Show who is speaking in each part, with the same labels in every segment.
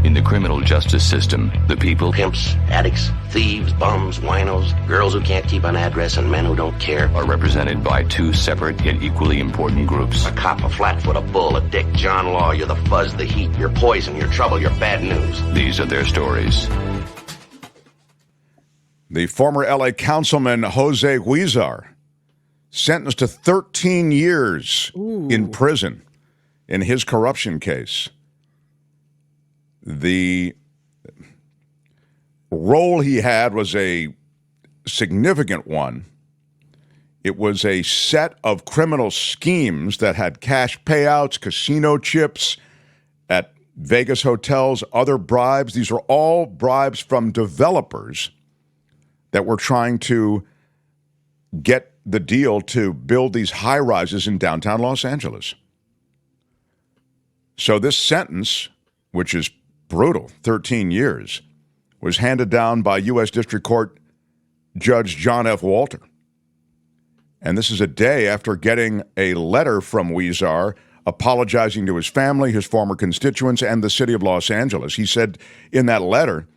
Speaker 1: In the criminal justice system, the people,
Speaker 2: Pimps, addicts, thieves, bums, winos, girls who can't keep an address, and men who don't care.
Speaker 1: are represented by two separate yet equally important groups.
Speaker 2: A cop, a flatfoot, a bull, a dick, John Law. You're the fuzz, the heat, you're poison, you're trouble, you're bad news.
Speaker 1: These are their stories.
Speaker 3: The former LA Councilman Jose Huizar sentenced to 13 years in prison in his corruption case. The role he had was a significant one. It was a set of criminal schemes that had cash payouts, casino chips at Vegas hotels, other bribes. These are all bribes from developers that were trying to get the deal to build these high rises in downtown Los Angeles. So this sentence, which is brutal, 13 years, was handed down by U.S. District Court Judge John F. Walter. And this is a day after getting a letter from Huizar apologizing to his family, his former constituents, and the city of Los Angeles. He said in that letter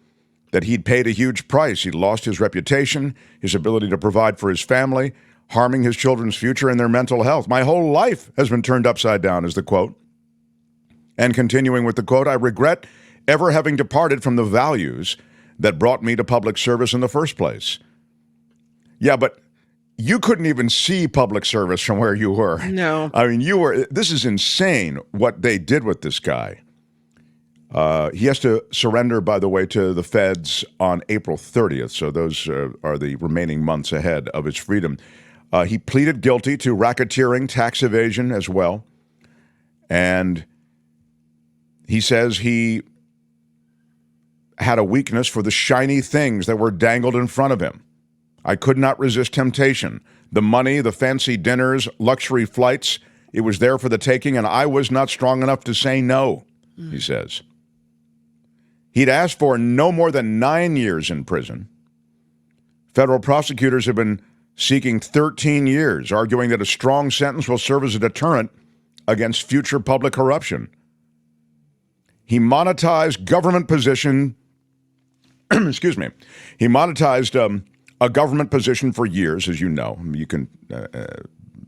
Speaker 3: that he'd paid a huge price. He'd lost his reputation, his ability to provide for his family, harming his children's future and their mental health. My whole life has been turned upside down, is the quote. And continuing with the quote, I regret ever having departed from the values that brought me to public service in the first place. Yeah, but you couldn't even see public service from where you were.
Speaker 4: No.
Speaker 3: I mean, this is insane what they did with this guy. He has to surrender, by the way, to the feds on April 30th. So those are the remaining months ahead of his freedom. He pleaded guilty to racketeering, tax evasion as well. And he says he had a weakness for the shiny things that were dangled in front of him. I could not resist temptation. The money, the fancy dinners, luxury flights, it was there for the taking, and I was not strong enough to say no, he says. He'd asked for no more than 9 years in prison. Federal prosecutors have been seeking 13 years, arguing that a strong sentence will serve as a deterrent against future public corruption. He monetized government position, excuse me, he monetized a government position for years, as you know. You can,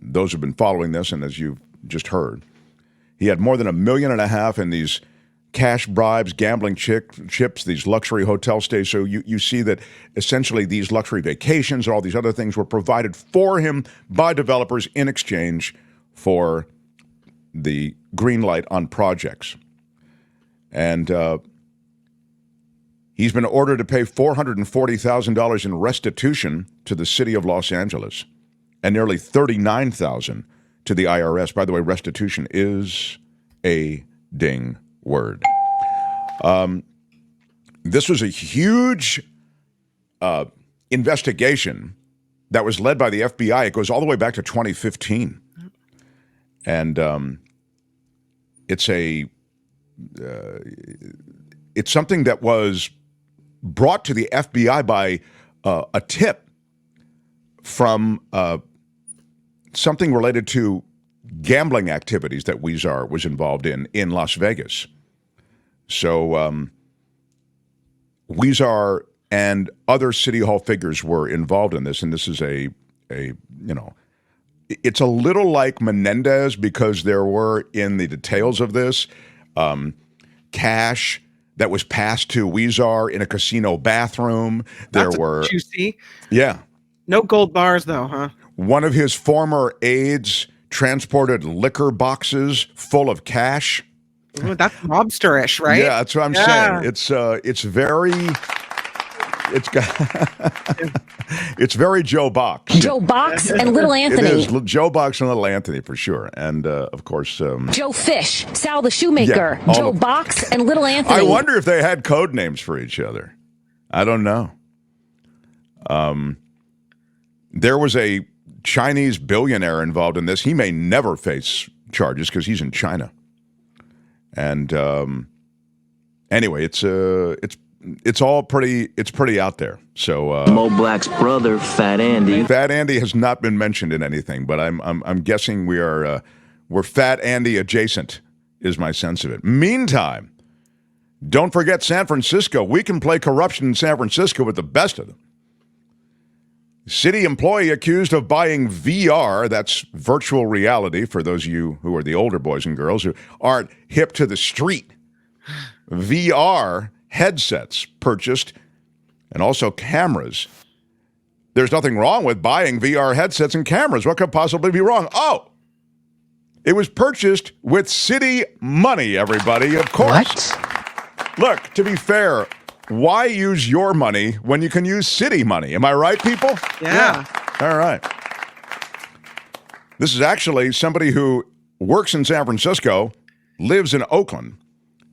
Speaker 3: those who've been following this, and as you've just heard, he had more than $1.5 million in these cash bribes, gambling chips, these luxury hotel stays. So you see that essentially these luxury vacations and all these other things were provided for him by developers in exchange for the green light on projects. And he's been ordered to pay $440,000 in restitution to the city of Los Angeles and nearly $39,000 to the IRS. By the way, restitution is a ding word. This was a huge investigation that was led by the FBI. It goes all the way back to 2015. And it's something that was brought to the FBI by a tip from something related to gambling activities that Huizar was involved in Las Vegas. So Huizar and other City Hall figures were involved in this, and this is it's a little like Menendez because there were in the details of this cash that was passed to Huizar in a casino bathroom.
Speaker 4: That's juicy.
Speaker 3: Yeah.
Speaker 4: No gold bars, though, huh?
Speaker 3: One of his former aides transported liquor boxes full of cash.
Speaker 4: Ooh, that's mobsterish, right?
Speaker 3: Yeah, that's what I'm saying. It's very... It's very Joe Box.
Speaker 5: Joe Box and Little Anthony.
Speaker 3: It is Joe Box and Little Anthony for sure. And of course,
Speaker 5: Joe Fish, Sal the Shoemaker, Joe Box and Little Anthony.
Speaker 3: I wonder if they had code names for each other. I don't know. There was a Chinese billionaire involved in this. He may never face charges because he's in China. And anyway, it's all pretty out there. So
Speaker 6: Mo Black's brother, Fat Andy.
Speaker 3: Fat Andy has not been mentioned in anything, but I'm guessing we're Fat Andy adjacent is my sense of it. Meantime, Don't forget San Francisco. We can play corruption in San Francisco with the best of them. City employee accused of buying VR, that's virtual reality for those of you who are the older boys and girls who aren't hip to the street. VR headsets purchased and also cameras. There's nothing wrong with buying VR headsets and cameras. What could possibly be wrong? Oh, it was purchased with city money, everybody, of course.
Speaker 5: What?
Speaker 3: Look, to be fair, why use your money when you can use city money? Am I right, people?
Speaker 4: Yeah.
Speaker 3: All right. This is actually somebody who works in San Francisco, lives in Oakland,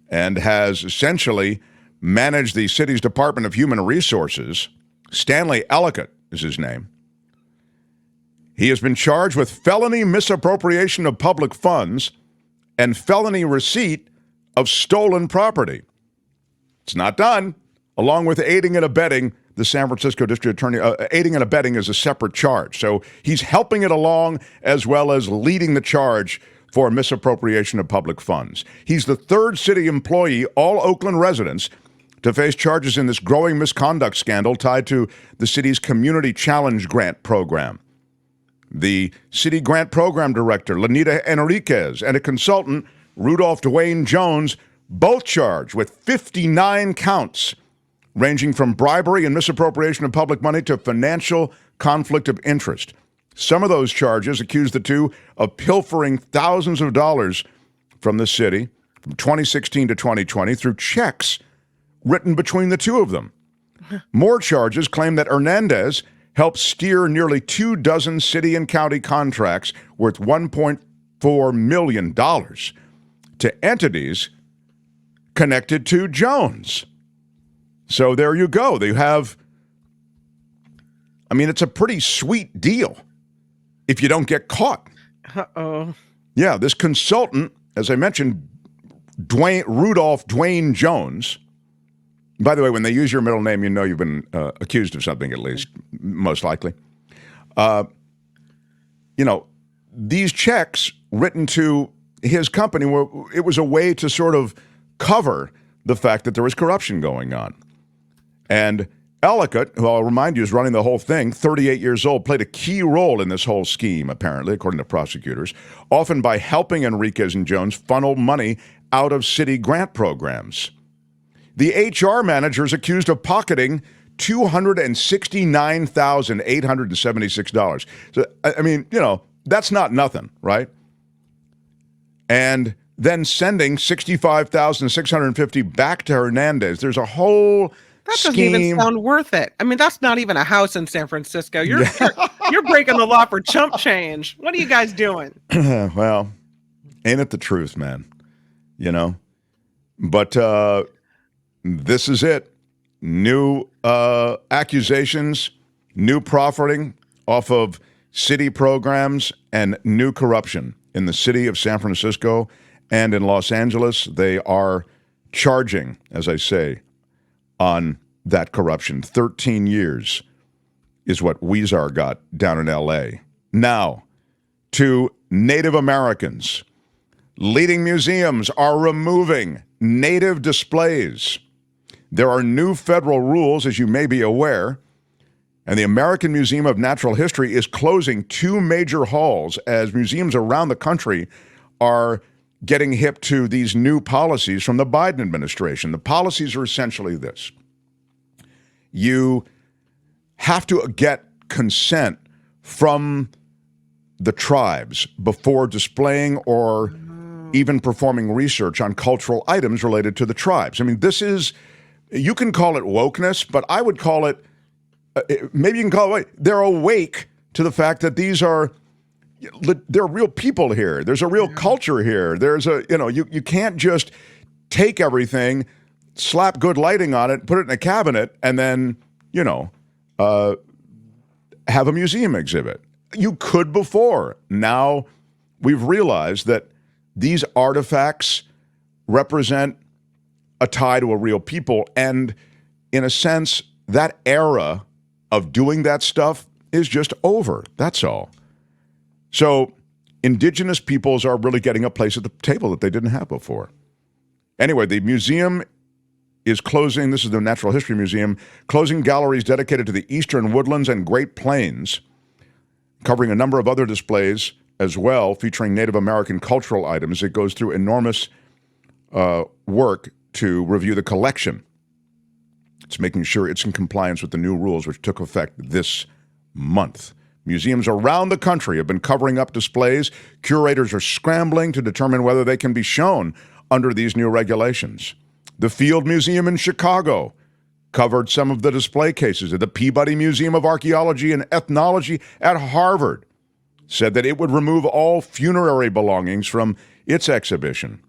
Speaker 3: and has essentially managed the city's Department of Human Resources. Stanley Ellicott is his name. He has been charged with felony misappropriation of public funds and felony receipt of stolen property. It's not done. Along with aiding and abetting, the San Francisco District Attorney, aiding and abetting is a separate charge. So he's helping it along as well as leading the charge for misappropriation of public funds. He's the third city employee, all Oakland residents, to face charges in this growing misconduct scandal tied to the city's Community Challenge Grant Program. The city grant program director, Lenita Enriquez, and a consultant, Rudolph Dwayne Jones, both charged with 59 counts, ranging from bribery and misappropriation of public money to financial conflict of interest. Some of those charges accuse the two of pilfering thousands of dollars from the city from 2016 to 2020 through checks written between the two of them. More charges claim that Hernandez helped steer nearly 24 city and county contracts worth $1.4 million to entities connected to Jones. So there you go. They have, I mean, it's a pretty sweet deal if you don't get caught.
Speaker 4: Uh-oh.
Speaker 3: Yeah, this consultant, as I mentioned, Rudolph Dwayne Jones. By the way, when they use your middle name, you know you've been accused of something, at least, most likely. These checks written to his company, it was a way to sort of cover the fact that there was corruption going on. And Ellicott, who I'll remind you is running the whole thing, 38 years old, played a key role in this whole scheme, apparently, according to prosecutors, often by helping Enriquez and Jones funnel money out of city grant programs. The HR manager is accused of pocketing $269,876. So, I mean, that's not nothing, right? And then sending $65,650 back to Hernandez. There's a whole
Speaker 4: That doesn't
Speaker 3: scheme.
Speaker 4: even sound worth it. I mean, that's not even a house in San Francisco. You're breaking the law for chump change. What are you guys doing?
Speaker 3: Well, ain't it the truth, man? But this is it. New accusations, new profiting off of city programs, and new corruption in the city of San Francisco and in Los Angeles. They are charging, as I say, on that corruption. 13 years is what Huizar got down in L.A. Now, to Native Americans. Leading museums are removing Native displays. There are new federal rules, as you may be aware, and the American Museum of Natural History is closing 2 major halls as museums around the country are getting hip to these new policies from the Biden administration. The policies are essentially this. You have to get consent from the tribes before displaying or even performing research on cultural items related to the tribes. I mean, this is, you can call it wokeness, but I would call it, maybe you can call it, they're awake to the fact that these are, there are real people here. There's a real culture here. There's a, you can't just take everything, slap good lighting on it, put it in a cabinet, and then, have a museum exhibit. You could before. Now we've realized that these artifacts represent a tie to a real people. And in a sense, that era of doing that stuff is just over. That's all. So indigenous peoples are really getting a place at the table that they didn't have before. Anyway, the museum is closing, this is the Natural History Museum, closing galleries dedicated to the eastern woodlands and Great Plains, covering a number of other displays as well, featuring Native American cultural items. It goes through enormous work to review the collection. It's making sure it's in compliance with the new rules, which took effect this month. Museums around the country have been covering up displays. Curators are scrambling to determine whether they can be shown under these new regulations. The Field Museum in Chicago covered some of the display cases. The Peabody Museum of Archaeology and Ethnology at Harvard said that it would remove all funerary belongings from its exhibition.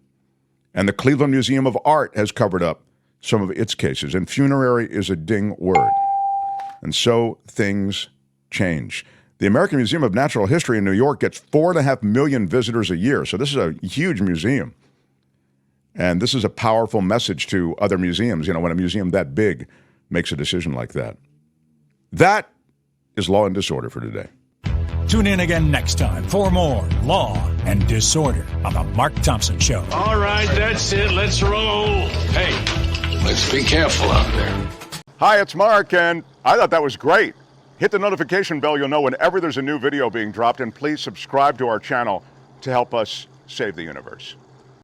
Speaker 3: And the Cleveland Museum of Art has covered up some of its cases. And funerary is a ding word. And so things change. The American Museum of Natural History in New York gets 4.5 million visitors a year. So this is a huge museum. And this is a powerful message to other museums, when a museum that big makes a decision like that. That is Law and Disorder for today.
Speaker 7: Tune in again next time for more Law and Disorder on The Mark Thompson Show.
Speaker 8: All right, that's it. Let's roll. Hey, let's be careful out there.
Speaker 3: Hi, it's Mark, and I thought that was great. Hit the notification bell. You'll know whenever there's a new video being dropped, and please subscribe to our channel to help us save the universe.